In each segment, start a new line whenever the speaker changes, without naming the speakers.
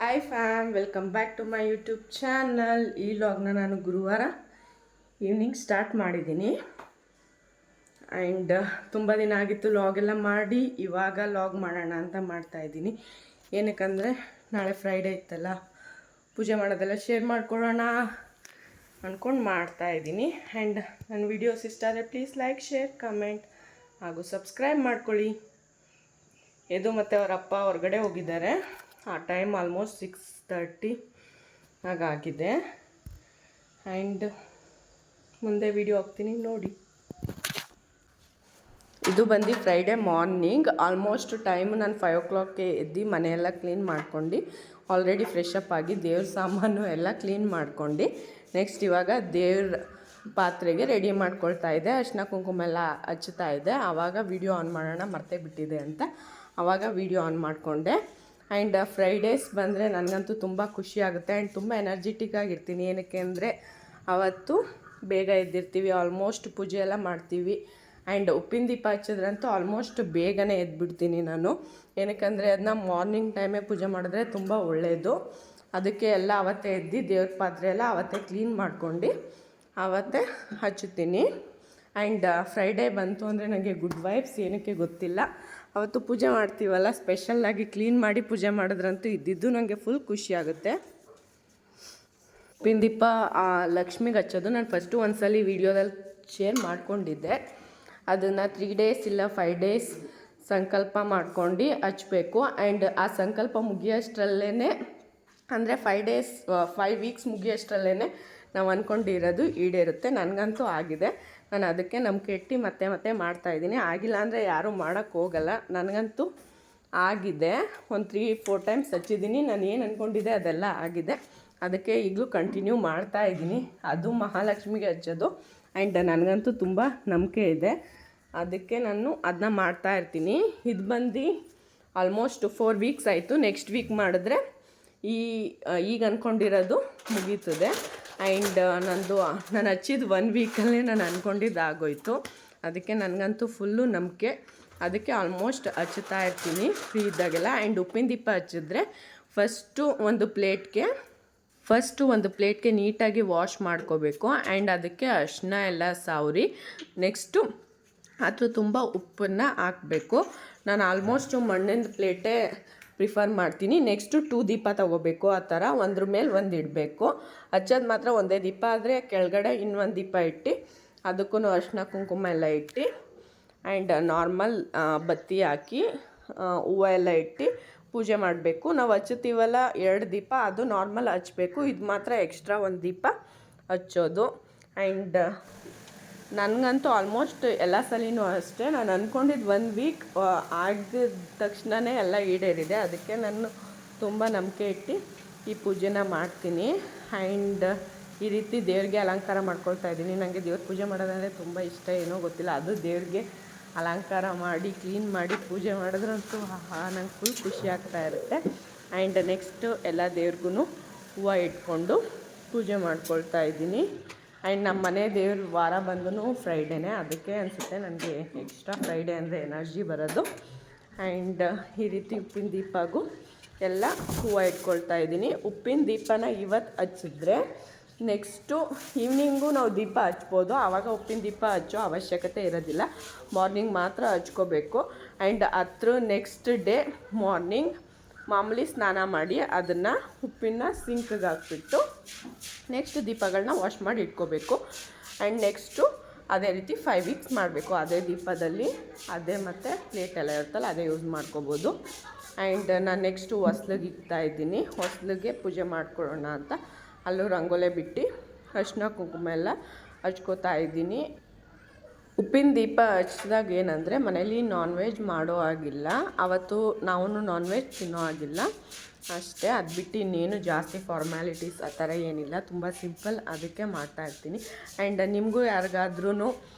Hi fam, welcome back to my YouTube channel. ಈ ಲಾಗ್ನ ನಾನು ಗುರುವಾರ ಈವ್ನಿಂಗ್ ಸ್ಟಾರ್ಟ್ ಮಾಡಿದ್ದೀನಿ. ಆ್ಯಂಡ್ ತುಂಬ ದಿನ ಆಗಿತ್ತು ಲಾಗೆಲ್ಲ ಮಾಡಿ. ಇವಾಗ ಲಾಗ್ ಮಾಡೋಣ ಅಂತ ಮಾಡ್ತಾಯಿದ್ದೀನಿ. ಏನಕ್ಕಂದರೆ ನಾಳೆ ಫ್ರೈಡೇ ಇತ್ತಲ್ಲ, ಪೂಜೆ ಮಾಡೋದೆಲ್ಲ ಶೇರ್ ಮಾಡ್ಕೊಳ್ಳೋಣ ಅಂದ್ಕೊಂಡು ಮಾಡ್ತಾಯಿದ್ದೀನಿ. ಆ್ಯಂಡ್ ನನ್ನ ವಿಡಿಯೋಸ್ ಇಷ್ಟ ಆದರೆ ಪ್ಲೀಸ್ ಲೈಕ್, ಶೇರ್, ಕಮೆಂಟ್ ಹಾಗೂ ಸಬ್ಸ್ಕ್ರೈಬ್ ಮಾಡ್ಕೊಳ್ಳಿ. ಎದು ಮತ್ತು ಅವರ ಅಪ್ಪ ಹೊರಗಡೆ ಹೋಗಿದ್ದಾರೆ. ಆ ಟೈಮ್ ಆಲ್ಮೋಸ್ಟ್ 6:30 ಹಾಗಾಗಿದೆ. ಆ್ಯಂಡ್ ಮುಂದೆ ವಿಡಿಯೋ ಹಾಕ್ತೀನಿ ನೋಡಿ. ಇದು ಬಂದು ಫ್ರೈಡೇ ಮಾರ್ನಿಂಗ್. ಆಲ್ಮೋಸ್ಟ್ ಟೈಮ್ ನಾನು 5 o'clockಗೆ ಎದ್ದು ಮನೆಯೆಲ್ಲ ಕ್ಲೀನ್ ಮಾಡ್ಕೊಂಡು ಆಲ್ರೆಡಿ ಫ್ರೆಶ್ ಅಪ್ ಆಗಿ ದೇವ್ರ ಸಾಮಾನು ಎಲ್ಲ ಕ್ಲೀನ್ ಮಾಡ್ಕೊಂಡು ನೆಕ್ಸ್ಟ್ ಇವಾಗ ದೇವ್ರ ಪಾತ್ರೆಗೆ ರೆಡಿ ಮಾಡ್ಕೊಳ್ತಾ ಇದ್ದೆ. ಅರಿಶಿನ ಕುಂಕುಮ ಎಲ್ಲ ಹಚ್ಚುತ್ತಾ ಇದ್ದೆ. ಆವಾಗ ವಿಡಿಯೋ ಆನ್ ಮಾಡೋಣ ಮರ್ತೇ ಬಿಟ್ಟಿದೆ ಅಂತ ಆವಾಗ ವಿಡಿಯೋ ಆನ್ ಮಾಡಿಕೊಂಡೆ. ಆ್ಯಂಡ್ ಫ್ರೈಡೇಸ್ ಬಂದರೆ ನನಗಂತೂ ತುಂಬ ಖುಷಿ ಆಗುತ್ತೆ. ಆ್ಯಂಡ್ ತುಂಬ ಎನರ್ಜೆಟಿಕ್ ಆಗಿರ್ತೀನಿ. ಏನಕ್ಕೆ ಅಂದರೆ ಅವತ್ತು ಬೇಗ ಎದ್ದಿರ್ತೀವಿ, ಆಲ್ಮೋಸ್ಟ್ ಪೂಜೆ ಎಲ್ಲ ಮಾಡ್ತೀವಿ. ಆ್ಯಂಡ್ ಉಪ್ಪಿನ ದೀಪ ಹಚ್ಚಿದ್ರಂತೂ ಆಲ್ಮೋಸ್ಟ್ ಬೇಗನೆ ಎದ್ಬಿಡ್ತೀನಿ ನಾನು. ಏನಕ್ಕೆಂದರೆ ಅದನ್ನ ಮಾರ್ನಿಂಗ್ ಟೈಮೇ ಪೂಜೆ ಮಾಡಿದ್ರೆ ತುಂಬ ಒಳ್ಳೆಯದು. ಅದಕ್ಕೆ ಎಲ್ಲ ಅವತ್ತೇ ಎದ್ದು ದೇವ್ರ ಪಾತ್ರೆ ಎಲ್ಲ ಅವತ್ತೇ ಕ್ಲೀನ್ ಮಾಡ್ಕೊಂಡು ಅವತ್ತೇ ಹಚ್ಚುತ್ತೀನಿ. ಆ್ಯಂಡ್ ಫ್ರೈಡೇ ಬಂತು ಅಂದರೆ ನನಗೆ ಗುಡ್ ವೈಬ್ಸ್. ಏನಕ್ಕೆ ಗೊತ್ತಿಲ್ಲ, ಅವತ್ತು ಪೂಜೆ ಮಾಡ್ತೀವಲ್ಲ, ಸ್ಪೆಷಲ್ಲಾಗಿ ಕ್ಲೀನ್ ಮಾಡಿ ಪೂಜೆ ಮಾಡಿದ್ರಂತೂ ಇದ್ದಿದ್ದು ನನಗೆ ಫುಲ್ ಖುಷಿ ಆಗುತ್ತೆ. ಉಪ್ಪಿನ ದೀಪ ಲಕ್ಷ್ಮಿಗೆ ಹಚ್ಚೋದು ನಾನು ಫಸ್ಟು ಒಂದ್ಸಲ ವೀಡಿಯೋದಲ್ಲಿ ಶೇರ್ ಮಾಡ್ಕೊಂಡಿದ್ದೆ. ಅದನ್ನು 3 days ಇಲ್ಲ 5 days ಸಂಕಲ್ಪ ಮಾಡ್ಕೊಂಡು ಹಚ್ಚಬೇಕು. ಆ್ಯಂಡ್ ಆ ಸಂಕಲ್ಪ ಮುಗಿಯೋಷ್ಟರಲ್ಲೇ ಅಂದರೆ 5 weeks ಮುಗಿಯೋಷ್ಟರಲ್ಲೇ ನಾವು ಅಂದ್ಕೊಂಡಿರೋದು ಈಡೇರುತ್ತೆ. ನನಗಂತೂ ಆಗಿದೆ. ನಾನು ಅದಕ್ಕೆ ನಂಬಿಕೆ ಇಟ್ಟು ಮತ್ತೆ ಮಾಡ್ತಾಯಿದ್ದೀನಿ. ಆಗಿಲ್ಲ ಅಂದರೆ ಯಾರೂ ಮಾಡೋಕ್ಕೆ ಹೋಗಲ್ಲ. ನನಗಂತೂ ಆಗಿದೆ. ಒಂದು 3-4 times ಹಚ್ಚಿದ್ದೀನಿ. ನಾನು ಏನು ಅಂದ್ಕೊಂಡಿದ್ದೆ ಅದೆಲ್ಲ ಆಗಿದೆ. ಅದಕ್ಕೆ ಈಗಲೂ ಕಂಟಿನ್ಯೂ ಮಾಡ್ತಾಯಿದ್ದೀನಿ. ಅದು ಮಹಾಲಕ್ಷ್ಮಿಗೆ ಹಚ್ಚೋದು. ಆ್ಯಂಡ್ ನನಗಂತೂ ತುಂಬ ನಂಬಿಕೆ ಇದೆ. ಅದಕ್ಕೆ ನಾನು ಅದನ್ನ ಮಾಡ್ತಾಯಿರ್ತೀನಿ. ಇದು ಬಂದು ಆಲ್ಮೋಸ್ಟ್ 4 weeks ಆಯಿತು. ನೆಕ್ಸ್ಟ್ ವೀಕ್ ಮಾಡಿದ್ರೆ ಈಗ ಅಂದ್ಕೊಂಡಿರೋದು ಮುಗೀತದೆ. ಆ್ಯಂಡ್ ನಾನು ಹಚ್ಚಿದ 1 weekಲ್ಲೇ ನಾನು ಅಂದ್ಕೊಂಡಿದ್ದು ಆಗೋಯ್ತು. ಅದಕ್ಕೆ ನನಗಂತೂ ಫುಲ್ಲು ನಂಬಿಕೆ. ಅದಕ್ಕೆ ಆಲ್ಮೋಸ್ಟ್ ಹಚ್ಚುತ್ತಾ ಇರ್ತೀನಿ ಫ್ರೀ ಇದ್ದಾಗೆಲ್ಲ. ಆ್ಯಂಡ್ ಉಪ್ಪಿನ ದೀಪ ಹಚ್ಚಿದ್ರೆ ಫಸ್ಟು ಒಂದು ಪ್ಲೇಟ್ಗೆ ನೀಟಾಗಿ ವಾಶ್ ಮಾಡ್ಕೋಬೇಕು. ಆ್ಯಂಡ್ ಅದಕ್ಕೆ ಅರಿಶಿನ ಎಲ್ಲ ಸಾವ್ರಿ ನೆಕ್ಸ್ಟು ಅದು ತುಂಬ ಉಪ್ಪನ್ನು ಹಾಕಬೇಕು. ನಾನು ಆಲ್ಮೋಸ್ಟು ಮಣ್ಣಿನ ಪ್ಲೇಟೇ ಪ್ರಿಫರ್ ಮಾಡ್ತೀನಿ. ನೆಕ್ಸ್ಟು 2 ದೀಪ ತೊಗೋಬೇಕು. ಆ ಥರ ಒಂದ್ರ ಮೇಲೆ ಒಂದು ಇಡಬೇಕು. ಹಚ್ಚೋದು ಮಾತ್ರ ಒಂದೇ ದೀಪ, ಆದರೆ ಕೆಳಗಡೆ ಇನ್ನೊಂದು ದೀಪ ಇಟ್ಟು ಅದಕ್ಕೂ ಅರಿಶಿನ ಕುಂಕುಮ ಎಲ್ಲ ಇಟ್ಟು ಆ್ಯಂಡ್ ನಾರ್ಮಲ್ ಬತ್ತಿ ಹಾಕಿ ಹೂವು ಎಲ್ಲ ಇಟ್ಟು ಪೂಜೆ ಮಾಡಬೇಕು. ನಾವು ಹಚ್ಚುತ್ತೀವಲ್ಲ 2 ದೀಪ, ಅದು ನಾರ್ಮಲ್ ಹಚ್ಚಬೇಕು. ಇದು ಮಾತ್ರ ಎಕ್ಸ್ಟ್ರಾ 1 ದೀಪ ಹಚ್ಚೋದು. ಆ್ಯಂಡ್ ನನಗಂತೂ ಆಲ್ಮೋಸ್ಟ್ ಎಲ್ಲ ಸಲಿನೂ ಅಷ್ಟೇ. ನಾನು ಅಂದ್ಕೊಂಡಿದ್ದು 1 week ಆಗಿದ ತಕ್ಷಣವೇ ಎಲ್ಲ ಈಡೇರಿದೆ. ಅದಕ್ಕೆ ನಾನು ತುಂಬ ನಂಬಿಕೆ ಇಟ್ಟು ಈ ಪೂಜೆನ ಮಾಡ್ತೀನಿ. ಆ್ಯಂಡ್ ಈ ರೀತಿ ದೇವ್ರಿಗೆ ಅಲಂಕಾರ ಮಾಡ್ಕೊಳ್ತಾ ಇದ್ದೀನಿ. ನನಗೆ ದೇವ್ರ ಪೂಜೆ ಮಾಡೋದಂದರೆ ತುಂಬ ಇಷ್ಟ. ಏನೋ ಗೊತ್ತಿಲ್ಲ, ಅದು ದೇವ್ರಿಗೆ ಅಲಂಕಾರ ಮಾಡಿ ಕ್ಲೀನ್ ಮಾಡಿ ಪೂಜೆ ಮಾಡಿದ್ರಂತೂ ನಂಗೆ ಫುಲ್ ಖುಷಿ ಆಗ್ತಾ ಇರುತ್ತೆ. ಆ್ಯಂಡ್ ನೆಕ್ಸ್ಟು ಎಲ್ಲ ದೇವ್ರಿಗೂ ಹೂವು ಇಟ್ಕೊಂಡು ಪೂಜೆ ಮಾಡ್ಕೊಳ್ತಾ ಇದ್ದೀನಿ. ಆ್ಯಂಡ್ ನಮ್ಮ ಮನೆ ದೇವ್ರ ವಾರ ಬಂದು ಫ್ರೈಡೇನೇ. ಅದಕ್ಕೆ ಅನಿಸುತ್ತೆ ನನಗೆ ಎಕ್ಸ್ಟ್ರಾ ಫ್ರೈಡೇ ಅಂದರೆ ಎನರ್ಜಿ ಬರೋದು. ಆ್ಯಂಡ್ ಈ ರೀತಿ ಉಪ್ಪಿನ ದೀಪಗೂ ಎಲ್ಲ ಹೂವು ಇಟ್ಕೊಳ್ತಾ ಇದ್ದೀನಿ. ಉಪ್ಪಿನ ದೀಪನ ಇವತ್ತು ಹಚ್ಚಿದ್ರೆ ನೆಕ್ಸ್ಟು ಈವ್ನಿಂಗು ನಾವು ದೀಪ ಹಚ್ಬೋದು. ಆವಾಗ ಉಪ್ಪಿನ ದೀಪ ಹಚ್ಚೋ ಅವಶ್ಯಕತೆ ಇರೋದಿಲ್ಲ. ಮಾರ್ನಿಂಗ್ ಮಾತ್ರ ಹಚ್ಕೋಬೇಕು. ಆ್ಯಂಡ್ ನೆಕ್ಸ್ಟ್ ಡೇ ಮಾರ್ನಿಂಗ್ ಮಾಮೂಲಿ ಸ್ನಾನ ಮಾಡಿ ಅದನ್ನು ಉಪ್ಪಿನ ಸಿಂಕ್ಗೆ ಹಾಕ್ಬಿಟ್ಟು ನೆಕ್ಸ್ಟ್ ದೀಪಗಳನ್ನ ವಾಶ್ ಮಾಡಿ ಇಟ್ಕೋಬೇಕು. ಆ್ಯಂಡ್ ನೆಕ್ಸ್ಟು ಅದೇ ರೀತಿ 5 weeks ಮಾಡಬೇಕು. ಅದೇ ದೀಪದಲ್ಲಿ ಅದೇ ಮತ್ತು ಪ್ಲೇಟ್ ಎಲ್ಲ ಇರುತ್ತಲ್ಲ ಅದೇ ಯೂಸ್ ಮಾಡ್ಕೋಬೋದು. ಆ್ಯಂಡ್ ನಾನು ನೆಕ್ಸ್ಟು ಹೊಸ್ಲಿಗೆ ಇಕ್ತಾಯಿದ್ದೀನಿ. ಹೊಸ್ಲಿಗೆ ಪೂಜೆ ಮಾಡ್ಕೊಳ್ಳೋಣ ಅಂತ ಅಲ್ಲೂ ರಂಗೋಲೆ ಬಿಟ್ಟು ಅರಿಶಿನ ಕುಂಕುಮ ಎಲ್ಲ ಹಚ್ಕೋತಾ ಇದ್ದೀನಿ. ಉಪ್ಪಿನ ದೀಪ ಹಚ್ಚಿದಾಗ ಏನಂದರೆ ಮನೇಲಿ ನಾನ್ ವೆಜ್ ಮಾಡೋ ಆಗಿಲ್ಲ. ಅವತ್ತು ನಾವು ನಾನ್ ವೆಜ್ ತಿನ್ನೋ ಆಗಿಲ್ಲ ಅಷ್ಟೇ. ಅದು ಬಿಟ್ಟು ಇನ್ನೇನು ಜಾಸ್ತಿ ಫಾರ್ಮ್ಯಾಲಿಟೀಸ್ ಆ ಥರ ಏನಿಲ್ಲ. ತುಂಬ ಸಿಂಪಲ್. ಅದಕ್ಕೆ ಮಾಡ್ತಾಯಿರ್ತೀನಿ. ಆ್ಯಂಡ್ ನಿಮಗೂ ಯಾರಿಗಾದ್ರೂ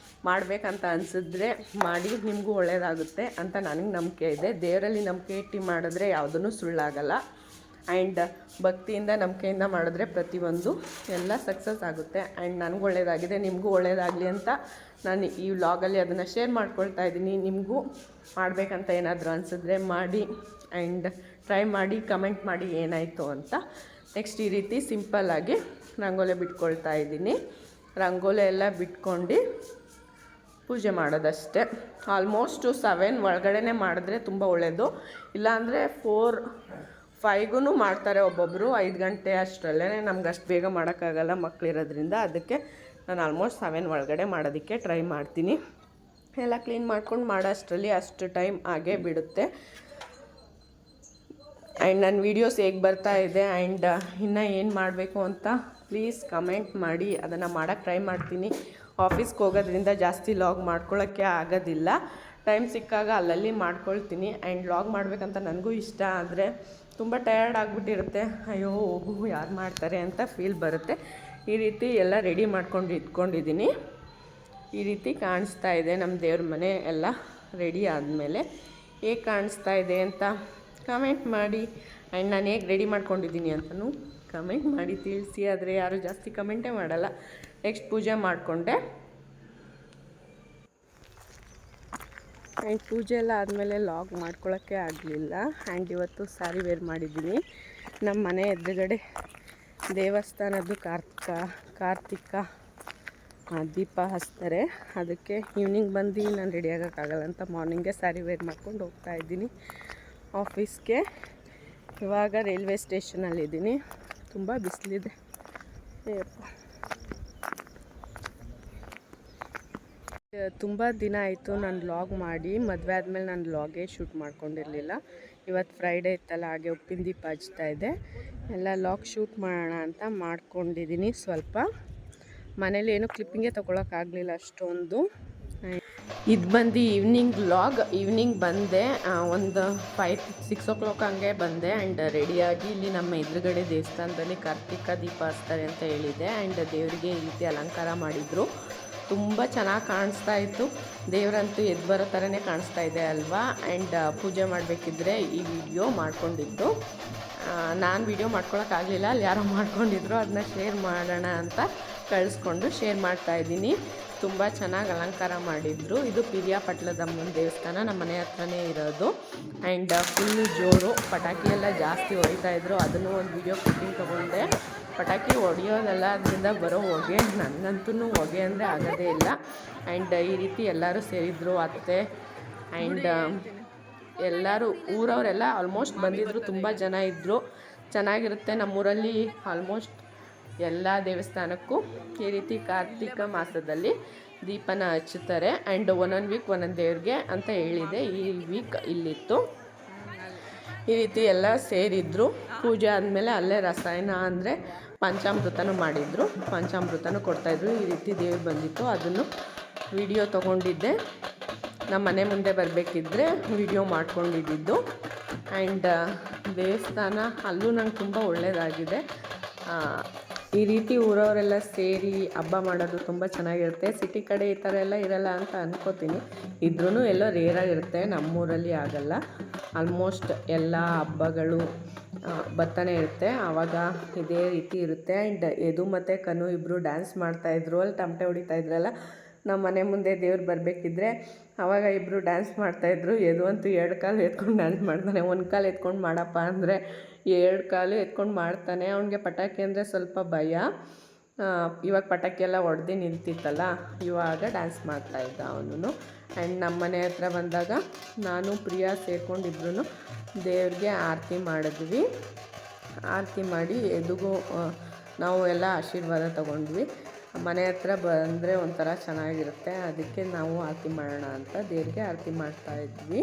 ಮಾಡಬೇಕಂತ ಅನಿಸಿದ್ರೆ ಮಾಡಿ, ನಿಮಗೂ ಒಳ್ಳೆಯದಾಗುತ್ತೆ ಅಂತ ನನಗೆ ನಂಬಿಕೆ ಇದೆ. ದೇವರಲ್ಲಿ ನಂಬಿಕೆ ಇಟ್ಟು ಮಾಡಿದ್ರೆ ಯಾವುದೂ ಸುಳ್ಳಾಗಲ್ಲ. ಆ್ಯಂಡ್ ಭಕ್ತಿಯಿಂದ ನಂಬಿಕೆಯಿಂದ ಮಾಡಿದ್ರೆ ಪ್ರತಿಯೊಂದು ಎಲ್ಲ ಸಕ್ಸಸ್ ಆಗುತ್ತೆ. ಆ್ಯಂಡ್ ನನಗೂ ಒಳ್ಳೆಯದಾಗಿದೆ, ನಿಮಗೂ ಒಳ್ಳೆಯದಾಗಲಿ ಅಂತ ನಾನು ಈ ವ್ಲಾಗಲ್ಲಿ ಅದನ್ನು ಶೇರ್ ಮಾಡ್ಕೊಳ್ತಾ ಇದ್ದೀನಿ. ನಿಮಗೂ ಮಾಡಬೇಕಂತ ಏನಾದರೂ ಅನಿಸಿದ್ರೆ ಮಾಡಿ. ಆ್ಯಂಡ್ ಟ್ರೈ ಮಾಡಿ ಕಮೆಂಟ್ ಮಾಡಿ ಏನಾಯಿತು ಅಂತ. ನೆಕ್ಸ್ಟ್ ಈ ರೀತಿ ಸಿಂಪಲ್ಲಾಗಿ ರಂಗೋಲಿ ಬಿಟ್ಕೊಳ್ತಾ ಇದ್ದೀನಿ. ರಂಗೋಲಿ ಎಲ್ಲ ಬಿಟ್ಕೊಂಡು ಪೂಜೆ ಮಾಡೋದಷ್ಟೇ. ಆಲ್ಮೋಸ್ಟು 7 ಒಳಗಡೆ ಮಾಡಿದ್ರೆ ತುಂಬ ಒಳ್ಳೆಯದು. ಇಲ್ಲಾಂದರೆ 4-5ಗೂ ಮಾಡ್ತಾರೆ ಒಬ್ಬೊಬ್ಬರು. 5 ಗಂಟೆ ಅಷ್ಟರಲ್ಲೇ ನಮ್ಗೆ ಅಷ್ಟು ಬೇಗ ಮಾಡೋಕ್ಕಾಗಲ್ಲ ಮಕ್ಕಳಿರೋದ್ರಿಂದ. ಅದಕ್ಕೆ ನಾನು ಆಲ್ಮೋಸ್ಟ್ 7 ಒಳಗಡೆ ಮಾಡೋದಕ್ಕೆ ಟ್ರೈ ಮಾಡ್ತೀನಿ. ಎಲ್ಲ ಕ್ಲೀನ್ ಮಾಡ್ಕೊಂಡು ಮಾಡೋ ಅಷ್ಟರಲ್ಲಿ ಅಷ್ಟು ಟೈಮ್ ಆಗೇ ಬಿಡುತ್ತೆ. ಆ್ಯಂಡ್ ನನ್ನ ವೀಡಿಯೋಸ್ ಹೇಗೆ ಬರ್ತಾ ಇದೆ ಆ್ಯಂಡ್ ಇನ್ನೂ ಏನು ಮಾಡಬೇಕು ಅಂತ ಪ್ಲೀಸ್ ಕಮೆಂಟ್ ಮಾಡಿ. ಅದನ್ನು ಮಾಡೋಕ್ಕೆ ಟ್ರೈ ಮಾಡ್ತೀನಿ. ಆಫೀಸ್ಗೆ ಹೋಗೋದ್ರಿಂದ ಜಾಸ್ತಿ ಲಾಗ್ ಮಾಡ್ಕೊಳ್ಳೋಕ್ಕೆ ಆಗೋದಿಲ್ಲ. ಟೈಮ್ ಸಿಕ್ಕಾಗ ಅಲ್ಲಲ್ಲಿ ಮಾಡ್ಕೊಳ್ತೀನಿ. ಆ್ಯಂಡ್ ಲಾಗ್ ಮಾಡಬೇಕಂತ ನನಗೂ ಇಷ್ಟ. ಆದರೆ ತುಂಬ ಟಯರ್ಡ್ ಆಗಿಬಿಟ್ಟಿರುತ್ತೆ. ಅಯ್ಯೋ ಹೋಗು ಯಾರು ಮಾಡ್ತಾರೆ ಅಂತ ಫೀಲ್ ಬರುತ್ತೆ. ಈ ರೀತಿ ಎಲ್ಲ ರೆಡಿ ಮಾಡ್ಕೊಂಡು ಇಟ್ಕೊಂಡಿದ್ದೀನಿ. ಈ ರೀತಿ ಕಾಣಿಸ್ತಾ ಇದೆ ನಮ್ಮ ದೇವ್ರ ಮನೆ ಎಲ್ಲ ರೆಡಿ ಆದಮೇಲೆ. ಹೇಗೆ ಕಾಣಿಸ್ತಾ ಇದೆ ಅಂತ ಕಮೆಂಟ್ ಮಾಡಿ. ಆ್ಯಂಡ್ ನಾನು ಹೇಗೆ ರೆಡಿ ಮಾಡ್ಕೊಂಡಿದ್ದೀನಿ ಅಂತಲೂ ಕಮೆಂಟ್ ಮಾಡಿ ತಿಳಿಸಿ. ಆದರೆ ಯಾರು ಜಾಸ್ತಿ ಕಮೆಂಟೇ ಮಾಡಲ್ಲ. ನೆಕ್ಸ್ಟ್ ಪೂಜೆ ಮಾಡಿಕೊಂಡೆ. ಆ್ಯಂಡ್ ಪೂಜೆ ಎಲ್ಲ ಆದಮೇಲೆ ಲಾಗ್ ಮಾಡ್ಕೊಳ್ಳೋಕ್ಕೆ ಆಗಲಿಲ್ಲ. ಆ್ಯಂಡ್ ಇವತ್ತು ಸ್ಯಾರಿ ವೇರ್ ಮಾಡಿದ್ದೀನಿ. ನಮ್ಮ ಮನೆ ಎದುರುಗಡೆ ದೇವಸ್ಥಾನದ್ದು ಕಾರ್ತಿಕ ದೀಪ ಹಚ್ತಾರೆ. ಅದಕ್ಕೆ ಈವ್ನಿಂಗ್ ಬಂದು ನಾನು ರೆಡಿ ಆಗೋಕ್ಕಾಗಲ್ಲ ಅಂತ ಮಾರ್ನಿಂಗೇ ಸ್ಯಾರಿ ವೇರ್ ಮಾಡ್ಕೊಂಡು ಹೋಗ್ತಾಯಿದ್ದೀನಿ ಆಫೀಸ್ಗೆ. ಇವಾಗ ರೈಲ್ವೆ ಸ್ಟೇಷನಲ್ಲಿದ್ದೀನಿ. ತುಂಬ ಬಿಸಿಲಿದೆ. ತುಂಬ ದಿನ ಆಯಿತು ನಾನು ವ್ಲಾಗ್ ಮಾಡಿ. ಮದುವೆ ಆದಮೇಲೆ ನಾನು ವ್ಲಾಗೇ ಶೂಟ್ ಮಾಡ್ಕೊಂಡಿರಲಿಲ್ಲ. ಇವತ್ತು ಫ್ರೈಡೇ ಇತ್ತಲ್ಲ, ಹಾಗೆ ಉಪ್ಪಿನ ದೀಪ ಹಚ್ತಾ ಇದೆ. ಎಲ್ಲ ವ್ಲಾಗ್ ಶೂಟ್ ಮಾಡೋಣ ಅಂತ ಮಾಡ್ಕೊಂಡಿದ್ದೀನಿ. ಸ್ವಲ್ಪ ಮನೇಲಿ ಏನೂ ಕ್ಲಿಪ್ಪಿಂಗೇ ತೊಗೊಳಕ್ಕಾಗಲಿಲ್ಲ ಅಷ್ಟೊಂದು. ಇದು ಬಂದು ಈವ್ನಿಂಗ್ ವ್ಲಾಗ್. ಈವ್ನಿಂಗ್ ಬಂದೆ, ಒಂದು 5-6 o'clock ಹಂಗೆ ಬಂದೆ. ಆ್ಯಂಡ್ ರೆಡಿಯಾಗಿ ಇಲ್ಲಿ ನಮ್ಮ ಎದುರುಗಡೆ ದೇವಸ್ಥಾನದಲ್ಲಿ ಕಾರ್ತಿಕ ದೀಪ ಹಚ್ತಾರೆ ಅಂತ ಹೇಳಿದೆ. ಆ್ಯಂಡ್ ದೇವರಿಗೆ ಈ ರೀತಿ ಅಲಂಕಾರ ಮಾಡಿದರು. ತುಂಬ ಚೆನ್ನಾಗಿ ಕಾಣಿಸ್ತಾ ಇತ್ತು. ದೇವರಂತೂ ಎದ್ದು ಬರೋ ಥರನೇ ಕಾಣಿಸ್ತಾ ಇದೆ ಅಲ್ವಾ. ಆ್ಯಂಡ್ ಪೂಜೆ ಮಾಡಬೇಕಿದ್ರೆ ಈ ವಿಡಿಯೋ ಮಾಡ್ಕೊಂಡಿದ್ದು. ನಾನು ವಿಡಿಯೋ ಮಾಡ್ಕೊಳಕ್ಕಾಗಲಿಲ್ಲ, ಅಲ್ಲಿ ಯಾರೋ ಮಾಡ್ಕೊಂಡಿದ್ರು. ಅದನ್ನ ಶೇರ್ ಮಾಡೋಣ ಅಂತ ಕಳಿಸ್ಕೊಂಡು ಶೇರ್ ಮಾಡ್ತಾಯಿದ್ದೀನಿ. ತುಂಬ ಚೆನ್ನಾಗಿ ಅಲಂಕಾರ ಮಾಡಿದರು. ಇದು ಪಿರಿಯಾಪಟ್ಟಣದಮ್ಮನ ದೇವಸ್ಥಾನ, ನಮ್ಮ ಮನೆ ಹತ್ರನೇ ಇರೋದು. ಆ್ಯಂಡ್ ಫುಲ್ಲು ಜೋರು, ಪಟಾಕಿ ಎಲ್ಲ ಜಾಸ್ತಿ ಹೊಡಿತಾಯಿದ್ರು. ಅದನ್ನು ಒಂದು ವಿಡಿಯೋ ಕ್ಲಿಪ್ಪಿಂಗ್ ತೊಗೊಂಡೆ. ಪಟಾಕಿ ಹೊಡಿಯೋದಲ್ಲ, ಅದರಿಂದ ಬರೋ ಹೊಗೆ, ನನಗಂತೂ ಹೊಗೆ ಅಂದರೆ ಆಗೋದೇ ಇಲ್ಲ. ಆ್ಯಂಡ್ ಈ ರೀತಿ ಎಲ್ಲರೂ ಸೇರಿದ್ರು, ಅತ್ತೆ ಆ್ಯಂಡ್ ಎಲ್ಲರೂ ಊರವರೆಲ್ಲ ಆಲ್ಮೋಸ್ಟ್ ಬಂದಿದ್ದರು. ತುಂಬ ಜನ ಇದ್ದರು. ಚೆನ್ನಾಗಿರುತ್ತೆ. ನಮ್ಮೂರಲ್ಲಿ ಆಲ್ಮೋಸ್ಟ್ ಎಲ್ಲ ದೇವಸ್ಥಾನಕ್ಕೂ ಈ ರೀತಿ ಕಾರ್ತಿಕ ಮಾಸದಲ್ಲಿ ದೀಪನ ಹಚ್ಚುತ್ತಾರೆ. ಆ್ಯಂಡ್ ಒಂದೊಂದು ವೀಕ್ ಒಂದೊಂದು ದೇವ್ರಿಗೆ ಅಂತ ಹೇಳಿದೆ. ಈ ವೀಕ್ ಇಲ್ಲಿತ್ತು. ಈ ರೀತಿ ಎಲ್ಲ ಸೇರಿದ್ರು. ಪೂಜೆ ಆದಮೇಲೆ ಅಲ್ಲೇ ರಸಾಯನ ಅಂದರೆ ಪಂಚಾಮೃತನೂ ಮಾಡಿದರು. ಪಂಚಾಮೃತನೂ ಕೊಡ್ತಾಯಿದ್ರು. ಈ ರೀತಿ ದೇವ್ರು ಬಂದಿತ್ತು, ಅದನ್ನು ವಿಡಿಯೋ ತೊಗೊಂಡಿದ್ದೆ. ನಮ್ಮ ಮನೆ ಮುಂದೆ ಬರಬೇಕಿದ್ರೆ ವಿಡಿಯೋ ಮಾಡ್ಕೊಂಡಿದ್ದು. ಆ್ಯಂಡ್ ದೇವಸ್ಥಾನ ಅಲ್ಲೂ ನಂಗೆ ತುಂಬ ಒಳ್ಳೆಯದಾಗಿದೆ. ಈ ರೀತಿ ಊರವರೆಲ್ಲ ಸೇರಿ ಹಬ್ಬ ಮಾಡೋದು ತುಂಬ ಚೆನ್ನಾಗಿರುತ್ತೆ. ಸಿಟಿ ಕಡೆ ಈ ಥರ ಎಲ್ಲ ಇರಲ್ಲ ಅಂತ ಅಂದ್ಕೋತೀನಿ. ಇದ್ರೂ ಎಲ್ಲೋ ರೇರಾಗಿರುತ್ತೆ, ನಮ್ಮೂರಲ್ಲಿ ಆಗಲ್ಲ. ಆಲ್ಮೋಸ್ಟ್ ಎಲ್ಲ ಹಬ್ಬಗಳು ಬರ್ತಾನೆ ಇರುತ್ತೆ, ಆವಾಗ ಇದೇ ರೀತಿ ಇರುತ್ತೆ. ಆ್ಯಂಡ್ ಯದು ಮತ್ತು ಕನು ಇಬ್ಬರು ಡ್ಯಾನ್ಸ್ ಮಾಡ್ತಾಯಿದ್ರು. ಅಲ್ಲಿ ತಮಟೆ ಹೊಡಿತಾಯಿದ್ರಲ್ಲ, ನಮ್ಮ ಮನೆ ಮುಂದೆ ದೇವ್ರು ಬರಬೇಕಿದ್ರೆ ಆವಾಗ ಇಬ್ಬರು ಡ್ಯಾನ್ಸ್ ಮಾಡ್ತಾಯಿದ್ರು. ಯದು ಅಂತೂ 2 ಕಾಲು ಎತ್ಕೊಂಡು ಡ್ಯಾನ್ಸ್ ಮಾಡ್ತಾನೆ. 1 ಕಾಲು ಎತ್ಕೊಂಡು ಮಾಡಪ್ಪ ಅಂದರೆ 2 ಕಾಲು ಎತ್ಕೊಂಡು ಮಾಡ್ತಾನೆ. ಅವನಿಗೆ ಪಟಾಕಿ ಅಂದರೆ ಸ್ವಲ್ಪ ಭಯ. ಇವಾಗ ಪಟಾಕಿ ಎಲ್ಲ ಹೊಡೆದು ನಿಂತಿತ್ತಲ್ಲ, ಇವಾಗ ಡ್ಯಾನ್ಸ್ ಮಾಡ್ತಾಯಿದ್ದ ಅವನು. ಆ್ಯಂಡ್ ನಮ್ಮ ಮನೆ ಹತ್ರ ಬಂದಾಗ ನಾನು ಪ್ರಿಯಾ ಸೇರ್ಕೊಂಡಿಬ್ರು ದೇವ್ರಿಗೆ ಆರತಿ ಮಾಡಿದ್ವಿ. ಆರತಿ ಮಾಡಿ ಎದುಗೂ ನಾವು ಎಲ್ಲ ಆಶೀರ್ವಾದ ತೊಗೊಂಡ್ವಿ. ಮನೆ ಹತ್ರ ಬಂದರೆ ಒಂಥರ ಚೆನ್ನಾಗಿರುತ್ತೆ. ಅದಕ್ಕೆ ನಾವು ಆರತಿ ಮಾಡೋಣ ಅಂತ ದೇವ್ರಿಗೆ ಆರತಿ ಮಾಡ್ತಾಯಿದ್ವಿ.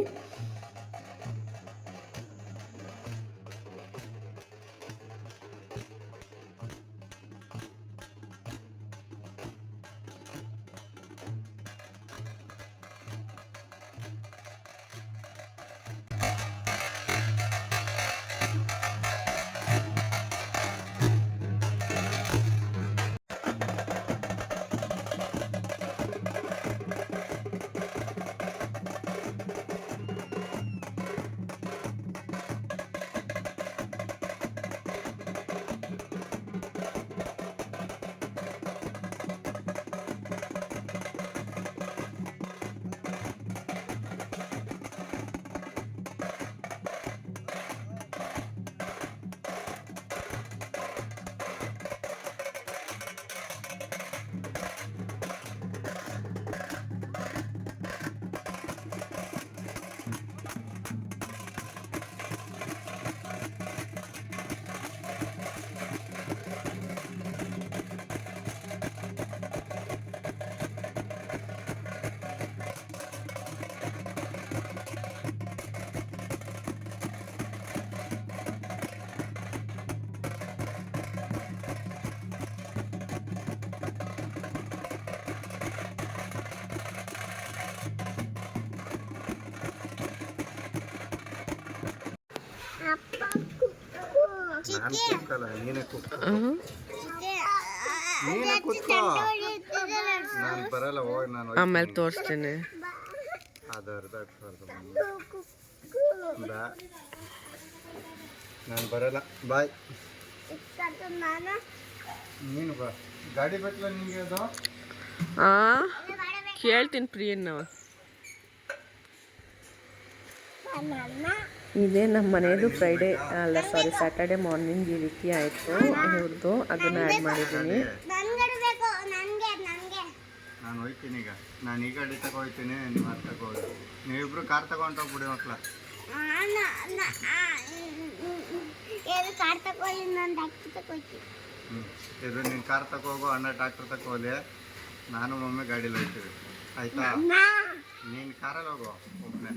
ನಾನು ಕೂತ್ಕಲ್ಲ ನೀನೇ ಕೂತ್ಕೋ ನೀನೇ ಕೂತ್ಕೋ ನಾನು ಬರಲ್ಲ ಹೋಗಿ ನಾನು
ಆಮೇಲೆ ತೋರಿಸ್ತೀನಿ.
ಅದು ಅರ್ಧ ನಾನು ಬರಲ್ಲ ಬಾಯ್. ನೀನು ಬಾ ಗಾಡಿ ಬೇಕಲ್ಲ ನಿಮಗೆ ಅದು
ಕೇಳ್ತೀನಿ ಪ್ರಿಯನ್ನ. ಇದೇ ನಮ್ಮ ಮನೆಯದು ಫ್ರೈಡೇ ಅಲ್ಲ ಸಾರಿ ಸ್ಯಾಟರ್ಡೆ ಮಾರ್ನಿಂಗ್ ಈ ರೀತಿ ಆಯಿತು ಇವ್ರದ್ದು, ಅದನ್ನು ಆ್ಯಡ್ ಮಾಡಿದ್ದೀನಿ.
ನಾನು ಹೋಗ್ತೀನಿ ಈಗ, ನಾನು ಈ ಗಾಡಿ ತಗೋಯ್ತೀನಿ, ನೀವು ಅದು ತಗೋದು, ನೀವಿಬ್ರು ಕಾರ್ ತಗೊಂಡು ಹೋಗ್ಬಿಡಿ ಮಕ್ಳ. ಇದು ನೀನು ಕಾರ್ ತಗೋಗು, ಅಣ್ಣ ಟ್ರಾಕ್ಟರ್ ತಗೋಲಿ, ನಾನು ಮಮ್ಮಿ ಗಾಡೀಲಿ ಹೋಗ್ತೀವಿ ಆಯ್ತಾ? ನೀನು ಕಾರಲ್ಲಿ ಹೋಗು ಒಬ್ಬನೇ.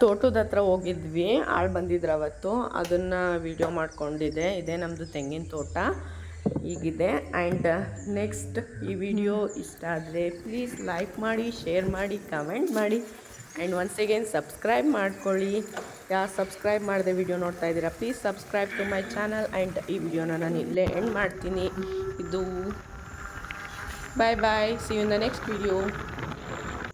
ತೋಟದ ಹತ್ರ ಹೋಗಿದ್ವಿ, ಆಳು ಬಂದಿದ್ರು ಅವತ್ತು, ಅದನ್ನು ವಿಡಿಯೋ ಮಾಡ್ಕೊಂಡಿದ್ದೆ. ಇದೇ ನಮ್ಮದು ತೆಂಗಿನ ತೋಟ ಹೀಗಿದೆ. ಆ್ಯಂಡ್ ನೆಕ್ಸ್ಟ್ ಈ ವಿಡಿಯೋ ಇಷ್ಟ ಆದರೆ ಪ್ಲೀಸ್ ಲೈಕ್ ಮಾಡಿ, ಶೇರ್ ಮಾಡಿ, ಕಮೆಂಟ್ ಮಾಡಿ ಆ್ಯಂಡ್ ಒನ್ಸ್ ಅಗೇನ್ ಸಬ್ಸ್ಕ್ರೈಬ್ ಮಾಡ್ಕೊಳ್ಳಿ. ಯಾರು ಸಬ್ಸ್ಕ್ರೈಬ್ ಮಾಡದೆ ವಿಡಿಯೋ ನೋಡ್ತಾ ಇದ್ದೀರಾ please subscribe to my channel. And ಈ ವಿಡಿಯೋನ ನಾನು ಇಲ್ಲೇ ಎಂಡ್ ಮಾಡ್ತೀನಿ. ಇದು bye bye, see you in the next video.